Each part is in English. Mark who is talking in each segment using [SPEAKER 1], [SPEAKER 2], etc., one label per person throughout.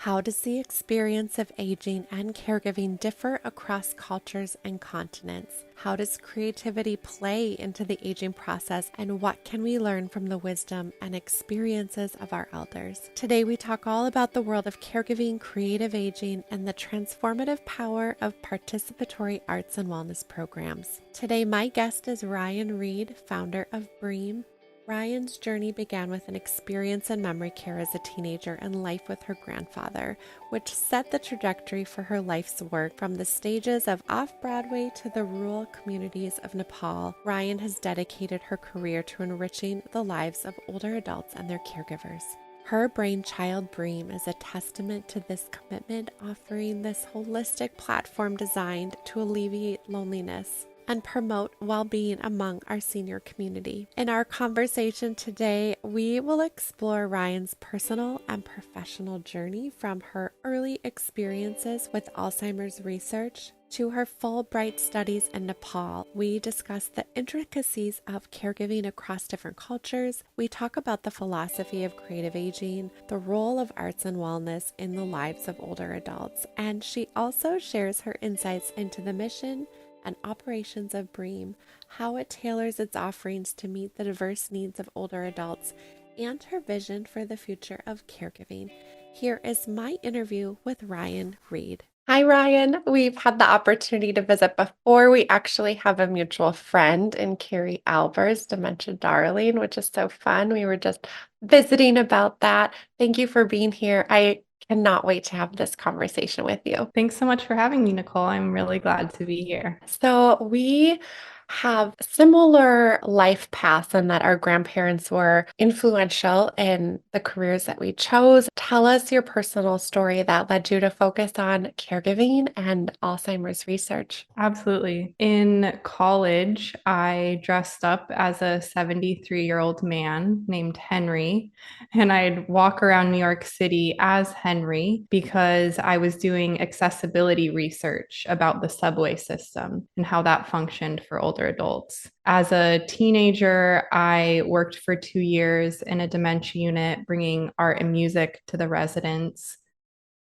[SPEAKER 1] How does the experience of aging and caregiving differ across cultures and continents? How does creativity play into the aging process? And what can we learn from the wisdom and experiences of our elders? Today, we talk all about the world of caregiving, creative aging, and the transformative power of participatory arts and wellness programs. Today, my guest is Ryan Reid, founder of Bream. Ryan's journey began with an experience in memory care as a teenager and life with her grandfather, which set the trajectory for her life's work. From the stages of Off-Broadway to the rural communities of Nepal, Ryan has dedicated her career to enriching the lives of older adults and their caregivers. Her brainchild, Bream, is a testament to this commitment, offering this holistic platform designed to alleviate loneliness and promote well-being among our senior community. In our conversation today, we will explore Ryan's personal and professional journey from her early experiences with Alzheimer's research to her Fulbright studies in Nepal. We discuss the intricacies of caregiving across different cultures. We talk about the philosophy of creative aging, the role of arts and wellness in the lives of older adults, and she also shares her insights into the mission and operations of Bream, how it tailors its offerings to meet the diverse needs of older adults, and her vision for the future of caregiving. Here is my interview with Ryan Reid. Hi, Ryan. We've had the opportunity to visit before. We actually have a mutual friend in Carrie Albers, Dementia Darling, which is so fun. We were just visiting about that. Thank you for being here. I cannot wait to have this conversation with you.
[SPEAKER 2] Thanks so much for having me, Nicole. I'm really glad to be here.
[SPEAKER 1] So we have similar life paths in that our grandparents were influential in the careers that we chose. Tell us your personal story that led you to focus on caregiving and Alzheimer's research.
[SPEAKER 2] Absolutely. In college, I dressed up as a 73-year-old man named Henry, and I'd walk around New York City as Henry because I was doing accessibility research about the subway system and how that functioned for older adults. As a teenager, I worked for 2 years in a dementia unit, bringing art and music to the residents.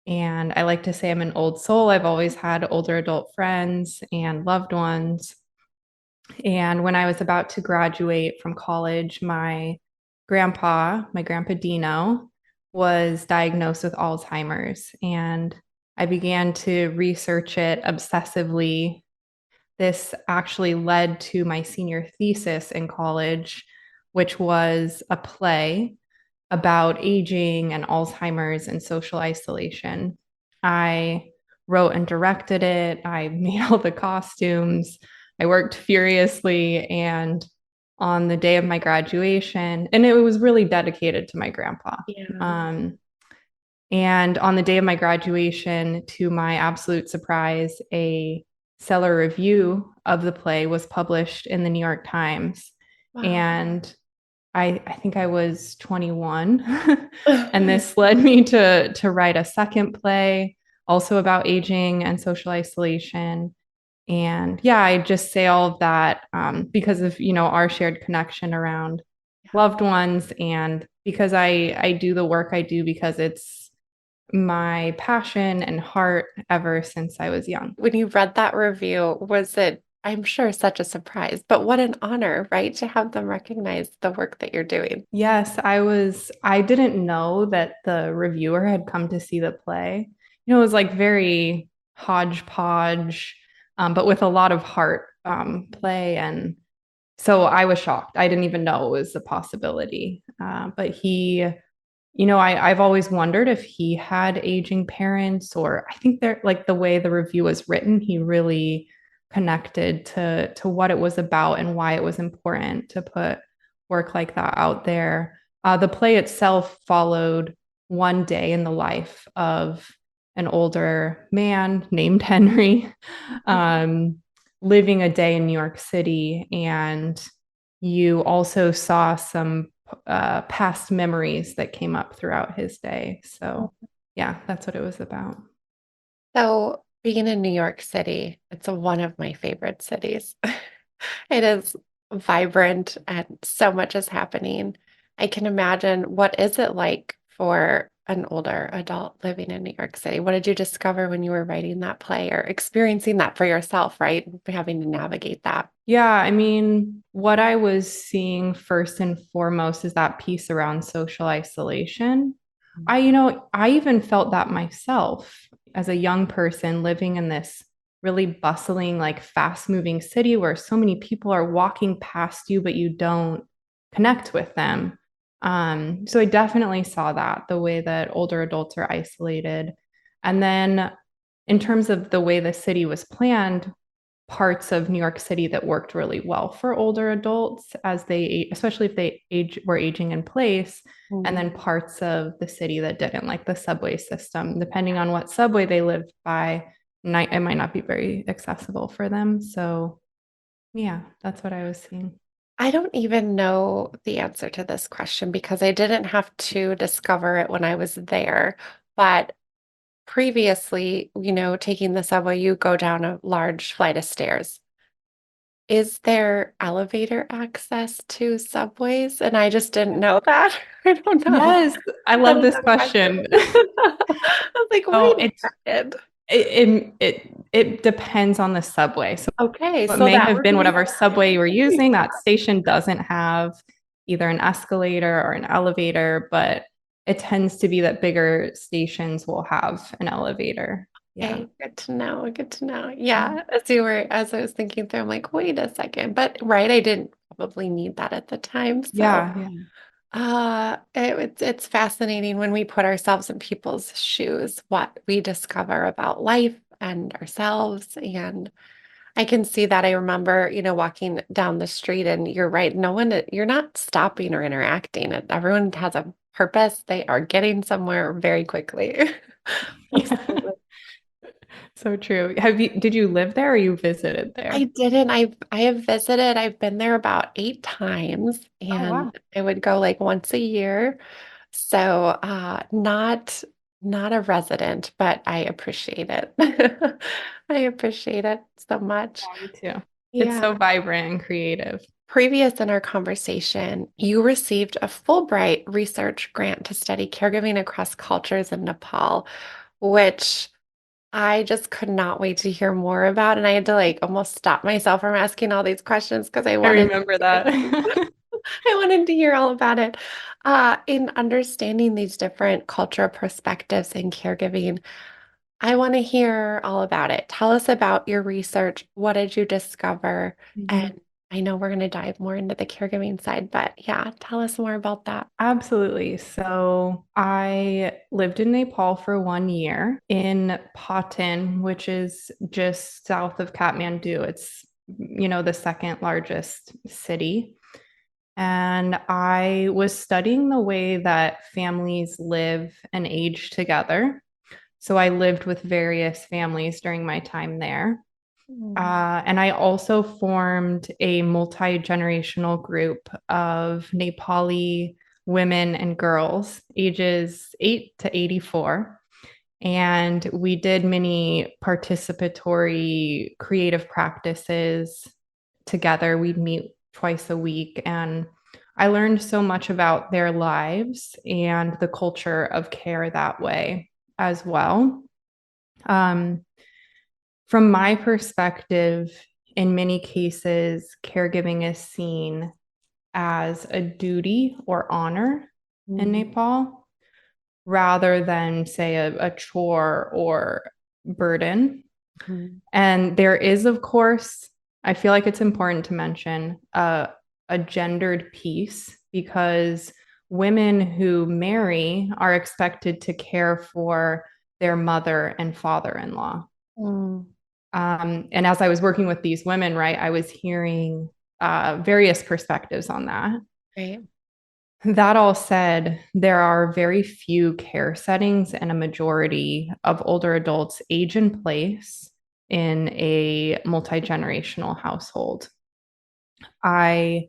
[SPEAKER 2] And I like to say I'm an old soul. I've always had older adult friends and loved ones. And when I was about to graduate from college, my grandpa Dino, was diagnosed with Alzheimer's. And I began to research it obsessively. This actually led to my senior thesis in college, which was a play about aging and Alzheimer's and social isolation. I wrote and directed it. I made all the costumes. I worked furiously. And on the day of my graduation, and it was really dedicated to my grandpa.
[SPEAKER 1] Yeah.
[SPEAKER 2] And on the day of my graduation, to my absolute surprise, a seller review of the play was published in the New York Times.
[SPEAKER 1] Wow.
[SPEAKER 2] And I think I was 21. And this led me to write a second play, also about aging and social isolation. And yeah, I just say all of that because of, our shared connection around loved ones. And because I do the work I do because it's my passion and heart ever since I was young.
[SPEAKER 1] When you read that review, was it, I'm sure, such a surprise, but what an honor, right? To have them recognize the work that you're doing.
[SPEAKER 2] Yes, I didn't know that the reviewer had come to see the play. It was like very hodgepodge, but with a lot of heart play. And so I was shocked. I didn't even know it was a possibility. But I've always wondered if he had aging parents, or I think they're like the way the review was written, he really connected to what it was about and why it was important to put work like that out there. The play itself followed one day in the life of an older man named Henry, living a day in New York City. And you also saw some past memories that came up throughout his day. So, yeah, that's what it was about.
[SPEAKER 1] So, being in New York City, it's one of my favorite cities. It is vibrant and so much is happening. I can imagine, what is it like for an older adult living in New York City. What did you discover when you were writing that play or experiencing that for yourself, right? Having to navigate that.
[SPEAKER 2] Yeah, I mean, what I was seeing first and foremost is that piece around social isolation. I even felt that myself as a young person living in this really bustling, like fast moving city where so many people are walking past you, but you don't connect with them. So I definitely saw that the way that older adults are isolated. And then in terms of the way the city was planned, parts of New York City that worked really well for older adults as they, especially if they were aging in place, and
[SPEAKER 1] Mm.
[SPEAKER 2] then parts of the city that didn't, like the subway system. Depending on what subway they lived by, it might not be very accessible for them. So, yeah, that's what I was seeing.
[SPEAKER 1] I don't even know the answer to this question because I didn't have to discover it when I was there. But previously, taking the subway, you go down a large flight of stairs. Is there elevator access to subways? And I just didn't know that. I don't know.
[SPEAKER 2] Yes, I
[SPEAKER 1] That
[SPEAKER 2] love
[SPEAKER 1] is
[SPEAKER 2] this
[SPEAKER 1] a question.
[SPEAKER 2] question.
[SPEAKER 1] I was like,
[SPEAKER 2] Oh,
[SPEAKER 1] wait a second.
[SPEAKER 2] it depends on the subway. So
[SPEAKER 1] Okay,
[SPEAKER 2] it
[SPEAKER 1] so
[SPEAKER 2] may
[SPEAKER 1] that
[SPEAKER 2] have
[SPEAKER 1] would
[SPEAKER 2] been
[SPEAKER 1] be
[SPEAKER 2] whatever subway you were using. That station doesn't have either an escalator or an elevator, but it tends to be that bigger stations will have an elevator. Yeah.
[SPEAKER 1] okay. Good to know. Good to know. Yeah, as I was thinking through, I'm like, wait a second. But right, I didn't probably need that at the time. So
[SPEAKER 2] Yeah. Yeah.
[SPEAKER 1] it's fascinating when we put ourselves in people's shoes, what we discover about life and ourselves. And I can see that. I remember, walking down the street, and you're right. You're not stopping or interacting. Everyone has a purpose. They are getting somewhere very quickly.
[SPEAKER 2] Yeah.
[SPEAKER 1] Absolutely.
[SPEAKER 2] So true. Did you live there or you visited
[SPEAKER 1] I
[SPEAKER 2] there?
[SPEAKER 1] didn't. I have visited. I've been there about 8 times,
[SPEAKER 2] Oh,
[SPEAKER 1] and
[SPEAKER 2] wow.
[SPEAKER 1] I would go like once a year. So not a resident, but I appreciate it. I appreciate it so much.
[SPEAKER 2] Yeah, me too. It's
[SPEAKER 1] Yeah.
[SPEAKER 2] so vibrant and creative.
[SPEAKER 1] Previous in our conversation, you received a Fulbright research grant to study caregiving across cultures in Nepal, which I just could not wait to hear more about. And I had to like almost stop myself from asking all these questions because I
[SPEAKER 2] I
[SPEAKER 1] wanted
[SPEAKER 2] remember that.
[SPEAKER 1] I wanted to hear all about it. In understanding these different cultural perspectives in caregiving, I want to hear all about it. Tell us about your research. What did you discover?
[SPEAKER 2] Mhm.
[SPEAKER 1] And I know we're going to dive more into the caregiving side, but yeah, tell us more about that.
[SPEAKER 2] Absolutely. So I lived in Nepal for 1 year in Patan, which is just south of Kathmandu. It's, the second largest city. And I was studying the way that families live and age together. So I lived with various families during my time there.
[SPEAKER 1] Mm.
[SPEAKER 2] And I also formed a multi generational group of Nepali women and girls, ages 8 to 84. And we did many participatory creative practices together. We'd meet twice a week. And I learned so much about their lives and the culture of care that way as well. Um, from my perspective, in many cases, caregiving is seen as a duty or honor in
[SPEAKER 1] Mm.
[SPEAKER 2] Nepal rather than, say, a chore or burden.
[SPEAKER 1] Mhm.
[SPEAKER 2] And there is, of course, I feel like it's important to mention a gendered piece because women who marry are expected to care for their mother and father in law.
[SPEAKER 1] Mm.
[SPEAKER 2] And as I was working with these women, right, I was hearing various perspectives on that.
[SPEAKER 1] Right.
[SPEAKER 2] That all said, there are very few care settings, and a majority of older adults age in place in a multi generational household. I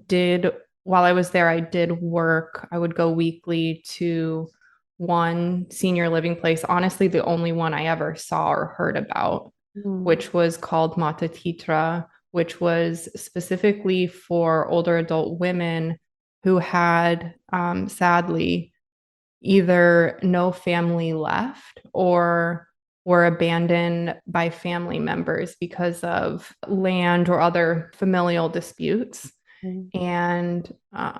[SPEAKER 2] did, while I was there, I did work. I would go weekly to one senior living place, honestly, the only one I ever saw or heard about,
[SPEAKER 1] Mm.
[SPEAKER 2] which was called Mata Titra, which was specifically for older adult women who had sadly either no family left or were abandoned by family members because of land or other familial disputes.
[SPEAKER 1] Mm.
[SPEAKER 2] And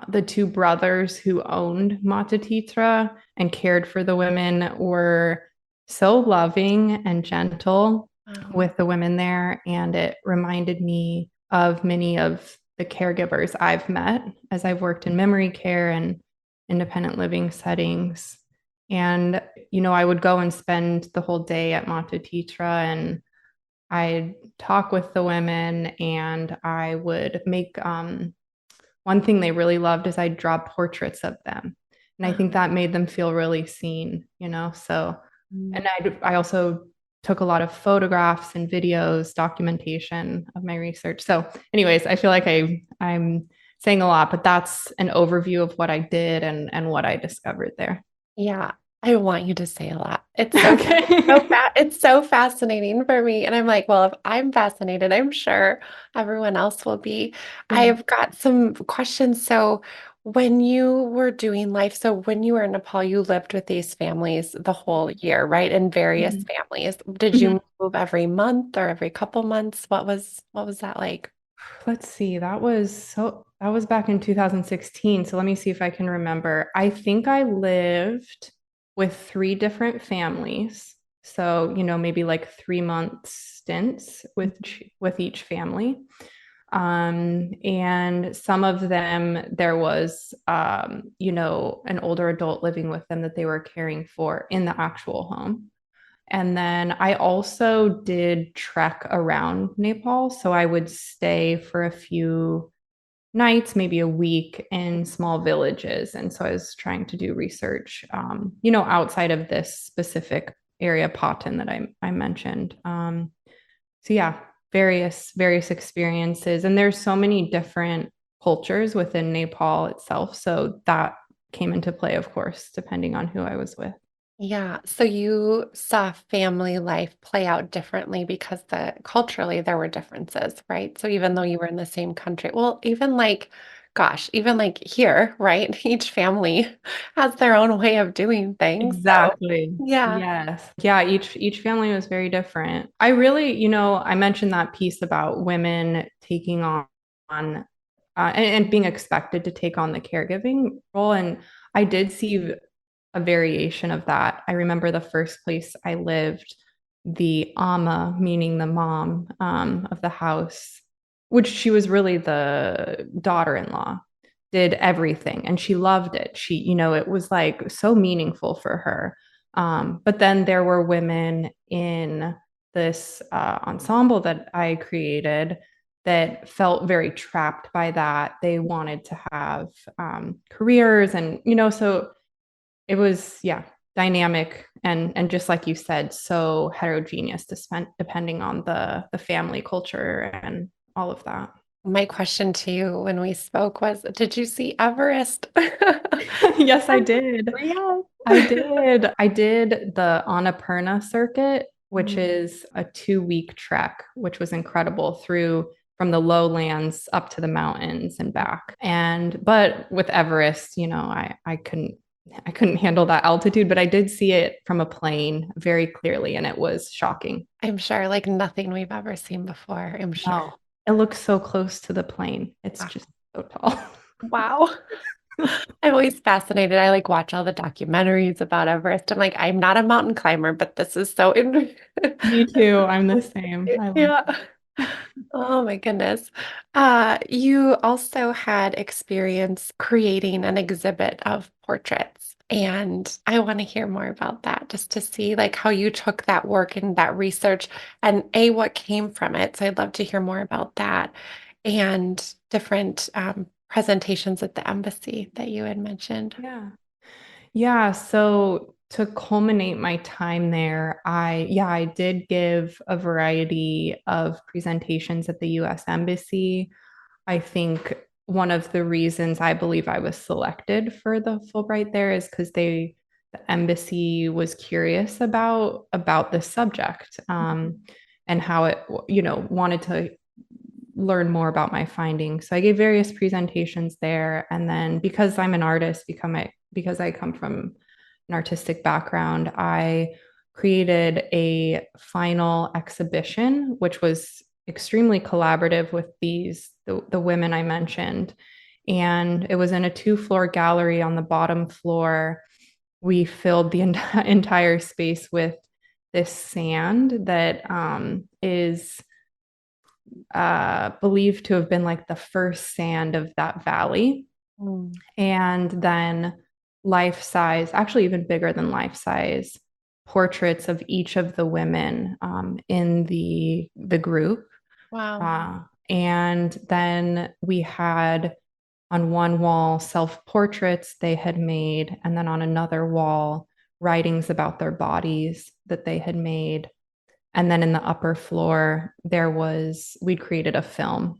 [SPEAKER 2] the two brothers who owned Matatitra and cared for the women were so loving and gentle
[SPEAKER 1] Wow.
[SPEAKER 2] with the women there. And it reminded me of many of the caregivers I've met as I've worked in memory care and independent living settings. And, I would go and spend the whole day at Matatitra, and I'd talk with the women, and I would make one thing they really loved is I'd draw portraits of them. And I think that made them feel really seen. So, and I also took a lot of photographs and videos, documentation of my research. So, anyways, I feel like I'm saying a lot, but that's an overview of what I did and what I discovered there.
[SPEAKER 1] Yeah, I want you to say a lot.
[SPEAKER 2] Okay.
[SPEAKER 1] It's so fascinating for me. And I'm like, well, if I'm fascinated, I'm sure everyone else will be.
[SPEAKER 2] Yeah.
[SPEAKER 1] I've got some questions. So when you were doing life, so when you were in Nepal, you lived with these families the whole year, right? In various
[SPEAKER 2] Mhm.
[SPEAKER 1] families. Did
[SPEAKER 2] Mhm.
[SPEAKER 1] you move every month or every couple months? What was that like?
[SPEAKER 2] Let's see. That was back in 2016. So let me see if I can remember. I think I lived with three different families. So, maybe like 3 month stints with each family. And some of them there was an older adult living with them that they were caring for in the actual home. And then I also did trek around Nepal. So I would stay for a few nights, maybe a week in small villages. And so I was trying to do research, outside of this specific area, Patan, that I mentioned. So yeah, various experiences. And there's so many different cultures within Nepal itself. So that came into play, of course, depending on who I was with.
[SPEAKER 1] Yeah, so you saw family life play out differently because culturally there were differences, right? So even though you were in the same country, well, even like, gosh, even like here, right? Each family has their own way of doing things. So
[SPEAKER 2] Exactly.
[SPEAKER 1] yeah.
[SPEAKER 2] Yes. Yeah, each family was very different. I really, I mentioned that piece about women taking on and being expected to take on the caregiving role. And I did see a variation of that. I remember the first place I lived, the ama, meaning the mom of the house, which she was really the daughter-in-law, did everything and she loved it. It was like so meaningful for her. But then there were women in this ensemble that I created that felt very trapped by that. They wanted to have careers, and so it was, yeah, dynamic and just like you said, so heterogeneous to spend depending on the family culture and all of that.
[SPEAKER 1] My question to you when we spoke was, did you see Everest?
[SPEAKER 2] Yes, I did.
[SPEAKER 1] Yeah.
[SPEAKER 2] I did the Annapurna circuit, which
[SPEAKER 1] Mm.
[SPEAKER 2] is a 2 week trek, which was incredible through from the lowlands up to the mountains and back. But with Everest, I couldn't handle that altitude, but I did see it from a plane very clearly, and it was shocking.
[SPEAKER 1] I'm sure like nothing we've ever seen before. I'm sure.
[SPEAKER 2] No, it looks so close to the plane. It's
[SPEAKER 1] Wow.
[SPEAKER 2] just so tall.
[SPEAKER 1] Wow. I'm always fascinated. I like watch all the documentaries about Everest. I'm like, I'm not a mountain climber, but this is so in
[SPEAKER 2] Me too. I'm the same. I love
[SPEAKER 1] yeah. Oh my goodness. You also had experience creating an exhibit of portraits. And I want to hear more about that just to see like how you took that work and that research and what came from it. So I'd love to hear more about that and different presentations at the embassy that you had mentioned.
[SPEAKER 2] Yeah. Yeah, so to culminate my time there, I did give a variety of presentations at the US Embassy. I think one of the reasons I believe I was selected for the Fulbright there is because the embassy was curious about the subject, and how it, wanted to learn more about my findings. So I gave various presentations there, and then because I'm an artist, because I come from an artistic background, I created a final exhibition, which was extremely collaborative with the women I mentioned. And it was in a 2-floor gallery. On the bottom floor, we filled the entire space with this sand that is believed to have been like the first sand of that valley.
[SPEAKER 1] Mm.
[SPEAKER 2] And then life size, actually even bigger than life size, portraits of each of the women in the group.
[SPEAKER 1] Wow.
[SPEAKER 2] And then we had on one wall self-portraits they had made, and then on another wall writings about their bodies that they had made. And then in the upper floor, we'd created a film.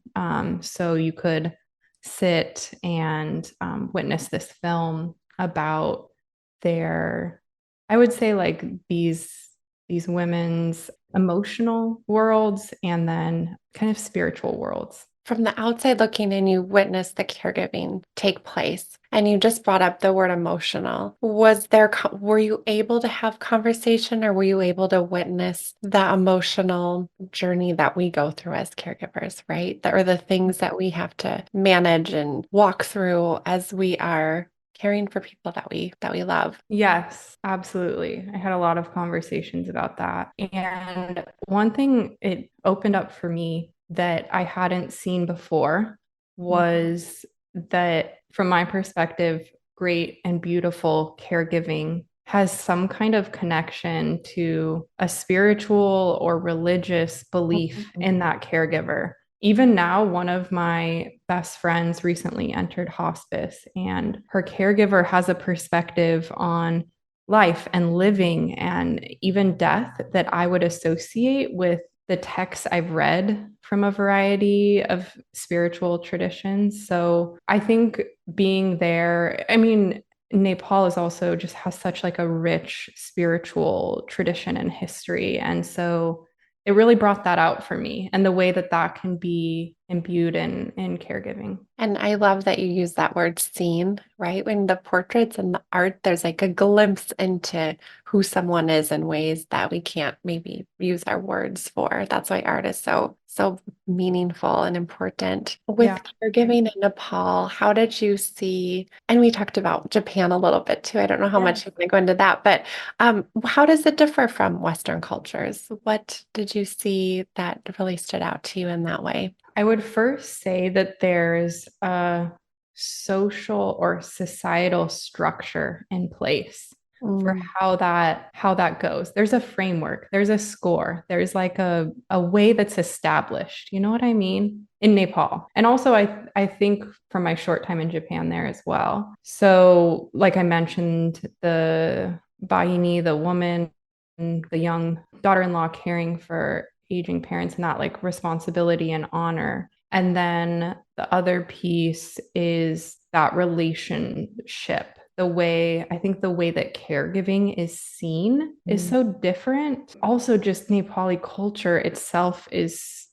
[SPEAKER 2] So you could sit and witness this film about their, I would say, like these women's emotional worlds and then kind of spiritual worlds.
[SPEAKER 1] From the outside looking in, you witness the caregiving take place, and you just brought up the word emotional. Were you able to have conversation, or were you able to witness the emotional journey that we go through as caregivers, right? Or the things that we have to manage and walk through as we are caring for people that we love.
[SPEAKER 2] Yes, absolutely. I had a lot of conversations about that. And one thing it opened up for me that I hadn't seen before was that, from my perspective, great and beautiful caregiving has some kind of connection to a spiritual or religious belief
[SPEAKER 1] Mhm.
[SPEAKER 2] in that caregiver. Even now, one of my best friends recently entered hospice, and her caregiver has a perspective on life and living and even death that I would associate with the texts I've read from a variety of spiritual traditions. So I think being there, I mean, Nepal is also just has such like a rich spiritual tradition and history. And so it really brought that out for me, and the way that that can be imbued in caregiving.
[SPEAKER 1] And I love that you use that word seen, right? When the portraits and the art, there's like a glimpse into who someone is in ways that we can't maybe use our words for. That's why art is so meaningful and important. With
[SPEAKER 2] Yeah.
[SPEAKER 1] caregiving in Nepal, how did you see, and we talked about Japan a little bit too. I don't know how
[SPEAKER 2] Yeah.
[SPEAKER 1] much you want to go into that, but how does it differ from Western cultures? What did you see that really stood out to you in that way?
[SPEAKER 2] I would first say that there's a social or societal structure in place for
[SPEAKER 1] Mm.
[SPEAKER 2] how that goes. There's a framework, there's a score, there's like a way that's established. You know what I mean? In Nepal. And also I think from my short time in Japan there as well. So like I mentioned, the Bahini, the woman, the young daughter-in-law caring for aging parents and that like responsibility and honor. And then the other piece is that relationship. I think the way that caregiving is seen is so different. Also, just Nepali culture itself is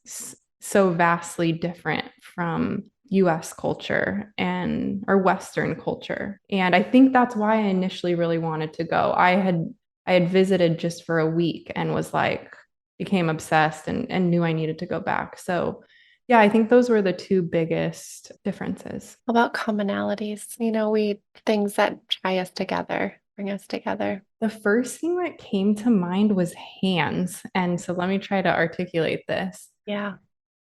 [SPEAKER 2] so vastly different from US culture and or Western culture. And I think that's why I initially really wanted to go. I had visited just for a week and was like, became obsessed and knew I needed to go back. So, yeah, I think those were the two biggest differences.
[SPEAKER 1] How about commonalities? We things that tie us together, bring us together.
[SPEAKER 2] The first thing that came to mind was hands. And so let me try to articulate this.
[SPEAKER 1] Yeah.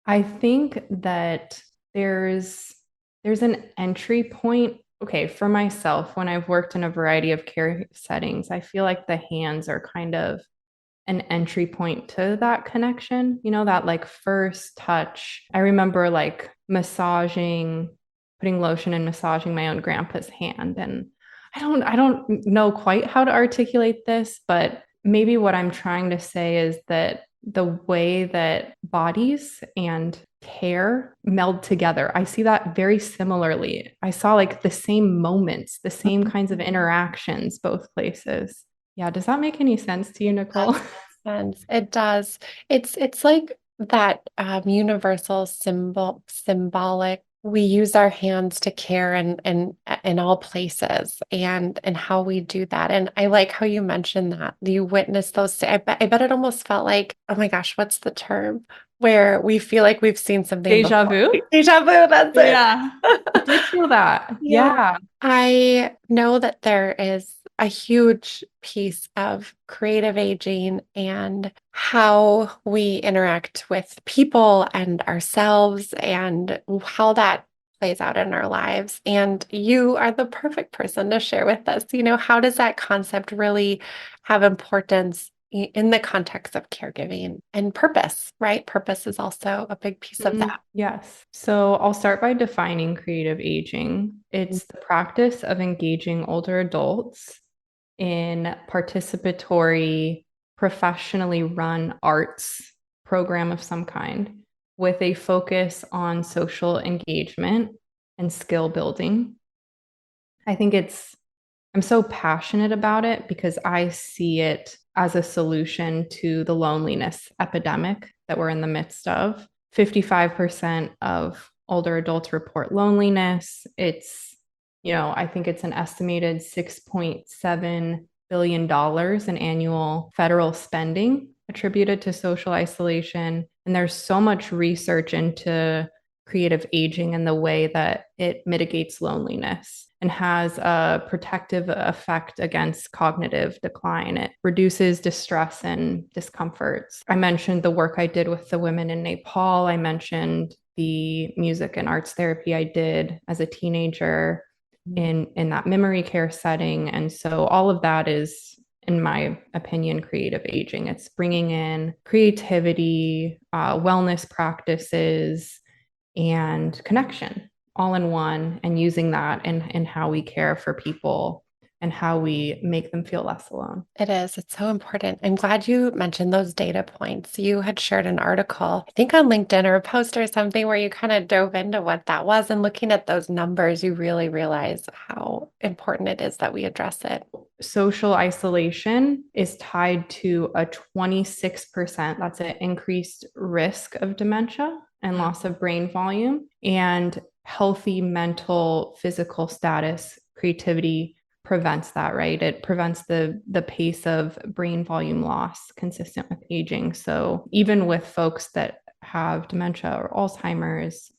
[SPEAKER 2] I think that there's an entry point. Okay, for myself, when I've worked in a variety of care settings, I feel like the hands are kind of an entry point to that connection, that like first touch. I remember like putting lotion and massaging my own grandpa's hand. And I don't know quite how to articulate this, but maybe what I'm trying to say is that the way that bodies and care meld together, I see that very similarly. I saw like the same moments, the same kinds of interactions both places. Yeah, does that make any sense to you, Nicole?
[SPEAKER 1] That makes sense. It does. It's like that universal symbolic we use our hands to care and in all places and how we do that. And I like how you mentioned that you witnessed those. I bet it almost felt like, oh my gosh, what's the term? Where we feel like we've seen something
[SPEAKER 2] Deja
[SPEAKER 1] before.
[SPEAKER 2] vu?
[SPEAKER 1] Deja vu, that's it.
[SPEAKER 2] Yeah. I did feel that.
[SPEAKER 1] Yeah.
[SPEAKER 2] Yeah.
[SPEAKER 1] I know that there is a huge piece of creative aging and how we interact with people and ourselves and how that plays out in our lives. And you are the perfect person to share with us. How does that concept really have importance in the context of caregiving and purpose, right? Purpose is also a big piece of that.
[SPEAKER 2] Yes. So I'll start by defining creative aging. It's the practice of engaging older adults in participatory, professionally run arts program of some kind with a focus on social engagement and skill building. I think I'm so passionate about it because I see it as a solution to the loneliness epidemic that we're in the midst of. 55% of older adults report loneliness. I think it's an estimated $6.7 billion in annual federal spending attributed to social isolation. And there's so much research into creative aging and the way that it mitigates loneliness and has a protective effect against cognitive decline. It reduces distress and discomforts. I mentioned the work I did with the women in Nepal. I mentioned the music and arts therapy I did as a teenager in that memory care setting. And so all of that is, in my opinion, creative aging. It's bringing in creativity, wellness practices, and connection all in one, and using that in how we care for people and how we make them feel less alone.
[SPEAKER 1] It is. It's so important. I'm glad you mentioned those data points. You had shared an article, I think on LinkedIn or a post or something, where you kind of dove into what that was. And looking at those numbers, you really realize how important it is that we address it.
[SPEAKER 2] Social isolation is tied to a 26%, that's an increased risk of dementia and loss of brain volume, and healthy mental, physical status, creativity prevents that, right? It prevents the pace of brain volume loss consistent with aging. So even with folks that have dementia or Alzheimer's,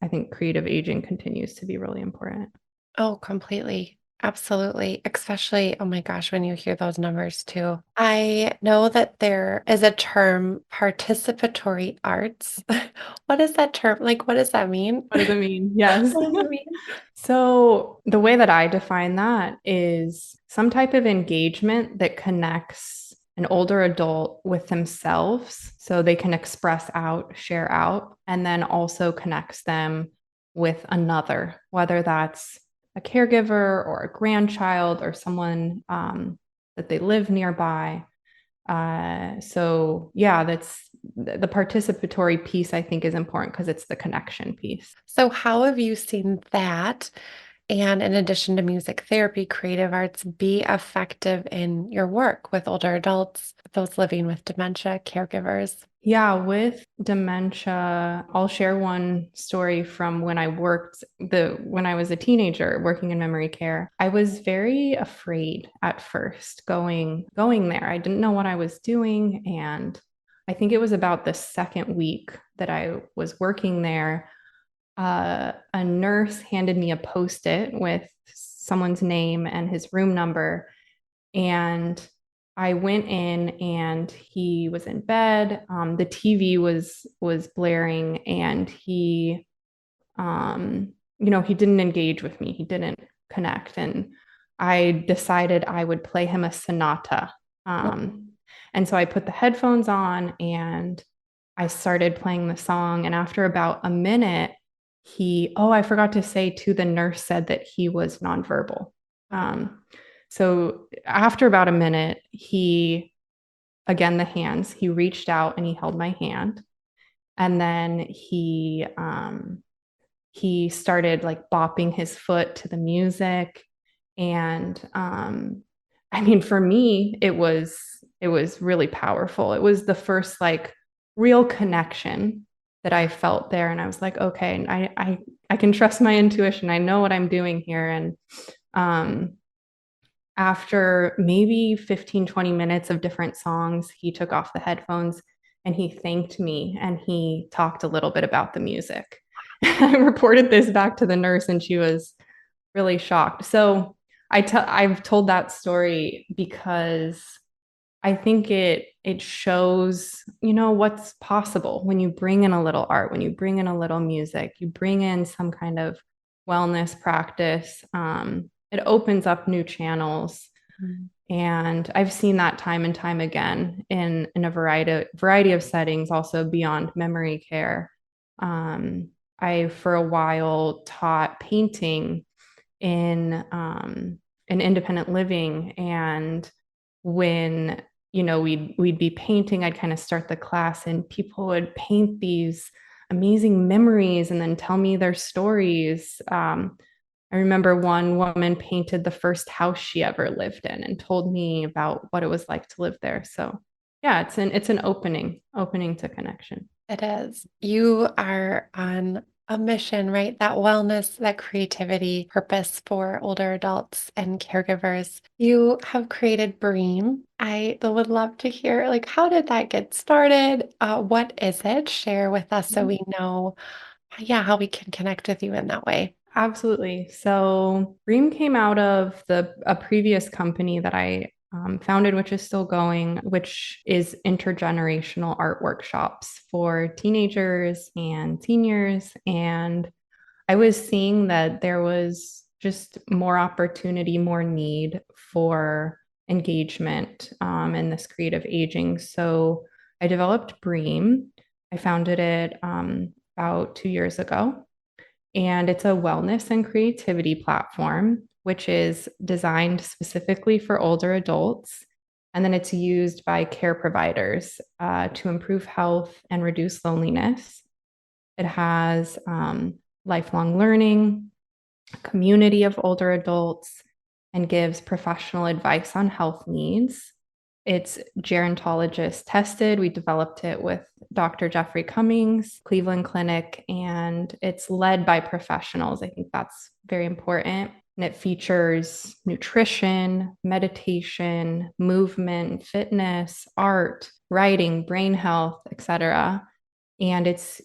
[SPEAKER 2] I think creative aging continues to be really important.
[SPEAKER 1] Oh, completely. Absolutely. Especially, oh my gosh, when you hear those numbers too. I know that there is a term, participatory arts. What is that term? Like, what does that mean?
[SPEAKER 2] What does it mean? Yes.
[SPEAKER 1] What does it mean?
[SPEAKER 2] So, the way that I define that is some type of engagement that connects an older adult with themselves so they can express out, share out, and then also connects them with another, whether that's a caregiver or a grandchild or someone that they live nearby. So, yeah, that's the participatory piece, I think, is important because it's the connection piece.
[SPEAKER 1] So, how have you seen that? And in addition to music therapy, creative arts be effective in your work with older adults, those living with dementia, caregivers?
[SPEAKER 2] Yeah, with dementia, I'll share one story from when I was a teenager working in memory care. I was very afraid at first going there. I didn't know what I was doing, and I think it was about the second week that I was working there. A nurse handed me a post-it with someone's name and his room number, and I went in and he was in bed. The TV was blaring, and he didn't engage with me. He didn't connect, and I decided I would play him a sonata. And so I put the headphones on and I started playing the song. And after about a minute, I forgot to say too, the nurse said that he was nonverbal. So after about a minute, again, the hands, he reached out and he held my hand. And then he started like bopping his foot to the music. And I mean, for me, it was really powerful. It was the first like real connection that I felt there. And I was like, okay, and I can trust my intuition. I know what I'm doing here. And um, after maybe 15, 20 minutes of different songs, he took off the headphones and he thanked me and he talked a little bit about the music. I reported this back to the nurse and she was really shocked. So I've told that story because I think it shows, what's possible when you bring in a little art, when you bring in a little music, you bring in some kind of wellness practice. It opens up new channels.
[SPEAKER 1] Mm.
[SPEAKER 2] And I've seen that time and time again in a variety of settings, also beyond memory care. Um, I, for a while, taught painting in independent living, and when we'd be painting, I'd kind of start the class, and people would paint these amazing memories and then tell me their stories. I remember one woman painted the first house she ever lived in and told me about what it was like to live there. So yeah, it's an opening to connection.
[SPEAKER 1] It is. You are on a mission, right? That wellness, that creativity, purpose for older adults and caregivers. You have created Bream. I would love to hear, like, how did that get started? What is it? Share with us so we know, yeah, how we can connect with you in that way.
[SPEAKER 2] Absolutely. So Bream came out of a previous company that I founded, which is still going, which is intergenerational art workshops for teenagers and seniors. And I was seeing that there was just more opportunity, more need for engagement in this creative aging. So I developed Bream. I founded it about 2 years ago. And it's a wellness and creativity platform, which is designed specifically for older adults. And then it's used by care providers to improve health and reduce loneliness. It has lifelong learning, a community of older adults, and gives professional advice on health needs. It's gerontologist tested. We developed it with Dr. Jeffrey Cummings, Cleveland Clinic, and it's led by professionals. I think that's very important. And it features nutrition, meditation, movement, fitness, art, writing, brain health, etc. And it's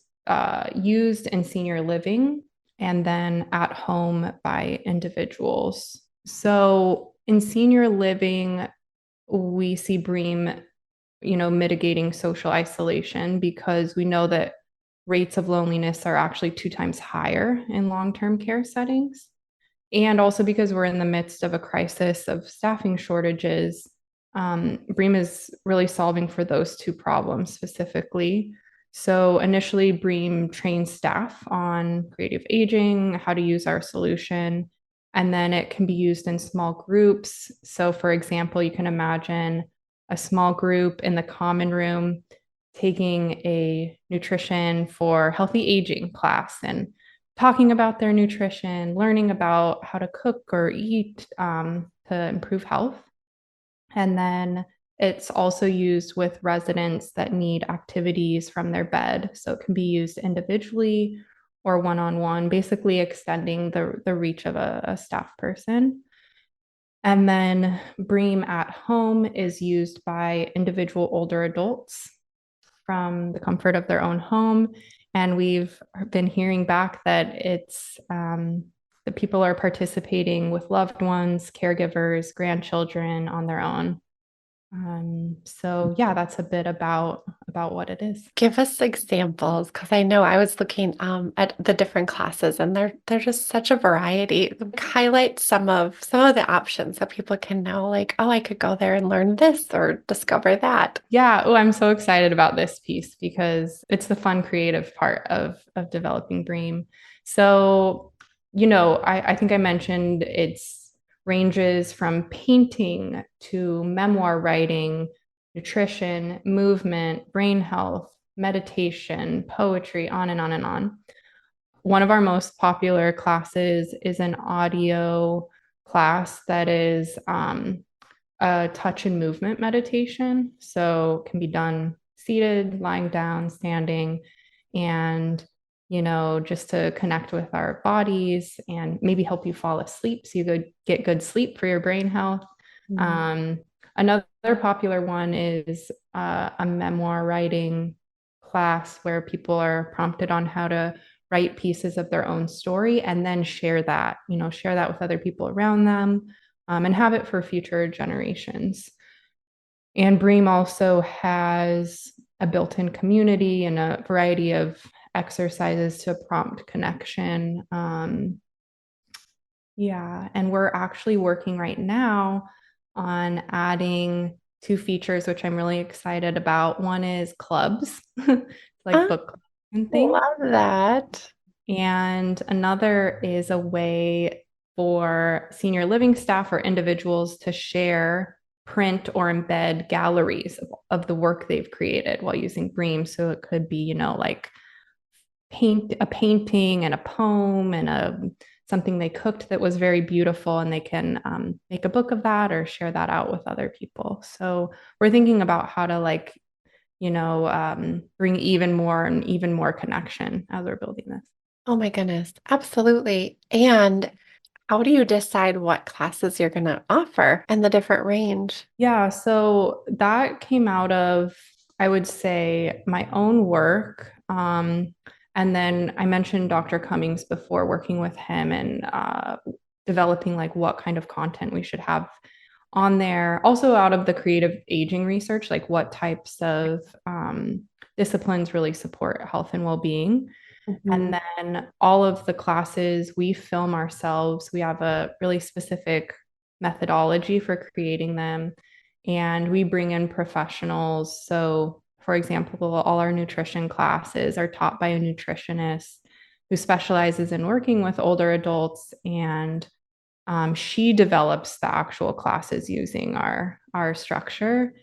[SPEAKER 2] used in senior living and then at home by individuals. So in senior living, we see Bream, mitigating social isolation because we know that rates of loneliness are actually 2 times higher in long-term care settings. And also because we're in the midst of a crisis of staffing shortages, Bream is really solving for those two problems specifically. So initially, Bream trains staff on creative aging, how to use our solution, and then it can be used in small groups. So, for example, you can imagine a small group in the common room taking a nutrition for healthy aging class and talking about their nutrition, learning about how to cook or eat to improve health. And then it's also used with residents that need activities from their bed. So it can be used individually or one on one, basically extending the reach of a staff person. And then Bream at home is used by individual older adults from the comfort of their own home. And we've been hearing back that that people are participating with loved ones, caregivers, grandchildren on their own. So yeah, that's a bit about what it is.
[SPEAKER 1] Give us examples, because I know I was looking at the different classes, and they're just such a variety. Highlight some of the options so people can know, like, oh, I could go there and learn this or discover that.
[SPEAKER 2] Yeah, oh, I'm so excited about this piece because it's the fun, creative part of developing Bream. So, I think I mentioned it's ranges from painting to memoir writing, nutrition, movement, brain health, meditation, poetry, on and on and on. One of our most popular classes is an audio class that is a touch and movement meditation. So it can be done seated, lying down, standing. and, just to connect with our bodies and maybe help you fall asleep so you get good sleep for your brain health.
[SPEAKER 1] Mhm.
[SPEAKER 2] Um, Another popular one is a memoir writing class where people are prompted on how to write pieces of their own story and then share that with other people around them, and have it for future generations. And Bream also has a built in community and a variety of exercises to prompt connection. Yeah, and we're actually working right now on adding two features, which I'm really excited about. One is clubs, like
[SPEAKER 1] I
[SPEAKER 2] book clubs and things.
[SPEAKER 1] love that.
[SPEAKER 2] And another is a way for senior living staff or individuals to share, print, or embed galleries of the work they've created while using Bream. So it could be, like a painting and a poem and something they cooked that was very beautiful, and they can make a book of that or share that out with other people. So we're thinking about how to bring even more connection as we're building this.
[SPEAKER 1] Oh my goodness. Absolutely. And how do you decide what classes you're going to offer and the different range?
[SPEAKER 2] Yeah, so that came out of, I would say, my own work. And then I mentioned Dr. Cummings before, working with him and developing like what kind of content we should have on there. Also, out of the creative aging research, like what types of disciplines really support health and well being.
[SPEAKER 1] Mhm.
[SPEAKER 2] And then all of the classes we film ourselves. We have a really specific methodology for creating them. And we bring in professionals. So, for example, all our nutrition classes are taught by a nutritionist who specializes in working with older adults. And she develops the actual classes using our structure.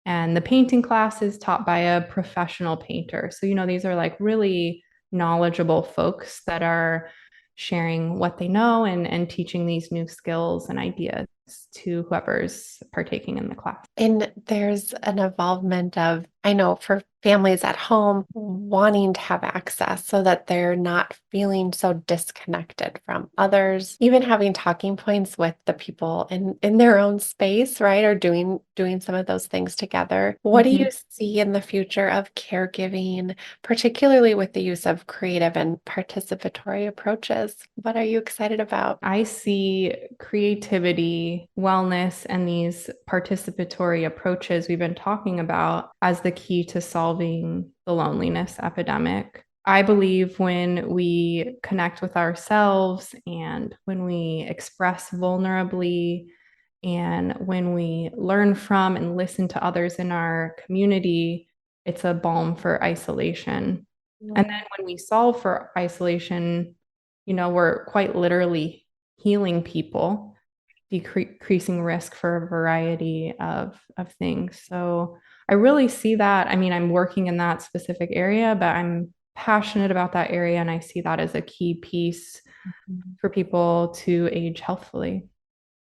[SPEAKER 2] And the painting class is taught by a professional painter. So, these are like really knowledgeable folks that are sharing what they know and teaching these new skills and ideas to whoever's partaking in the class.
[SPEAKER 1] And there's an involvement of, I know for families at home wanting to have access so that they're not feeling so disconnected from others, even having talking points with the people in their own space, right? Or doing some of those things together. What do you
[SPEAKER 2] Mhm.
[SPEAKER 1] see in the future of caregiving, particularly with the use of creative and participatory approaches? What are you excited about?
[SPEAKER 2] I see creativity, wellness, and these participatory approaches we've been talking about as the key to solving the loneliness epidemic. I believe when we connect with ourselves and when we express vulnerably and when we learn from and listen to others in our community, it's a balm for isolation. And then when we solve for isolation, we're quite literally healing people, decreasing risk for a variety of things. So I really see that. I mean, I'm working in that specific area, but I'm passionate about that area. And I see that as a key piece
[SPEAKER 1] Mhm.
[SPEAKER 2] for people to age healthfully.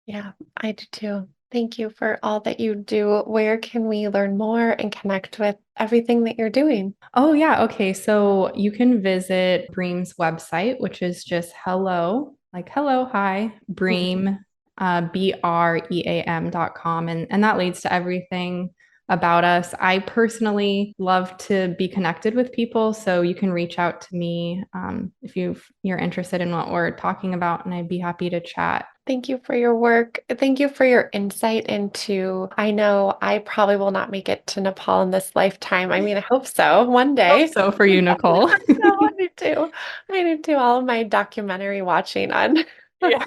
[SPEAKER 1] Yeah, I do too. Thank you for all that you do. Where can we learn more and connect with everything that you're doing?
[SPEAKER 2] Oh, yeah. Okay. So you can visit Bream's website, which is just hello, hi, Bream, BREAM.com. And that leads to everything about us. I personally love to be connected with people. So you can reach out to me if you're interested in what we're talking about, and I'd be happy to chat.
[SPEAKER 1] Thank you for your work. Thank you for your insight into, I know I probably will not make it to Nepal in this lifetime. I mean, I hope so one
[SPEAKER 2] Hope
[SPEAKER 1] day.
[SPEAKER 2] so for you, Nicole.
[SPEAKER 1] No, I do too. I do too. All of my documentary watching on
[SPEAKER 2] Yeah.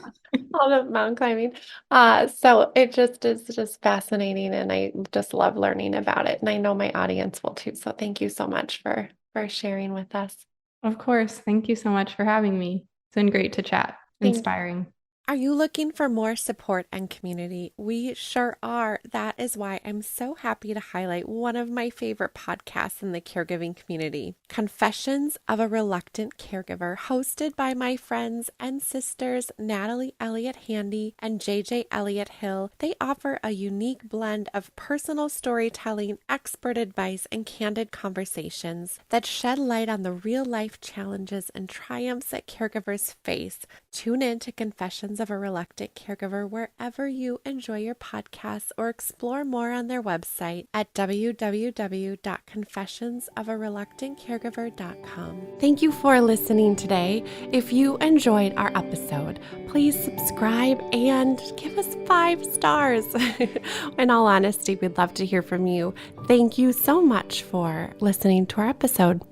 [SPEAKER 1] all the mountain climbing. So it just is just fascinating and I just love learning about it. And I know my audience will too. So thank you so much for sharing with us.
[SPEAKER 2] Of course. Thank you so much for having me. It's been great to chat.
[SPEAKER 1] Thank
[SPEAKER 2] Inspiring.
[SPEAKER 1] Are you looking for more support and community? We sure are. That is why I'm so happy to highlight one of my favorite podcasts in the caregiving community, Confessions of a Reluctant Caregiver, hosted by my friends and sisters Natalie Elliott Handy and JJ Elliott Hill. They offer a unique blend of personal storytelling, expert advice, and candid conversations that shed light on the real-life challenges and triumphs that caregivers face. Tune in to Confessions of a Reluctant Caregiver wherever you enjoy your podcasts, or explore more on their website at www.confessionsofareluctantcaregiver.com. Thank you for listening today. If you enjoyed our episode, please subscribe and give us 5 stars. In all honesty, we'd love to hear from you. Thank you so much for listening to our episode.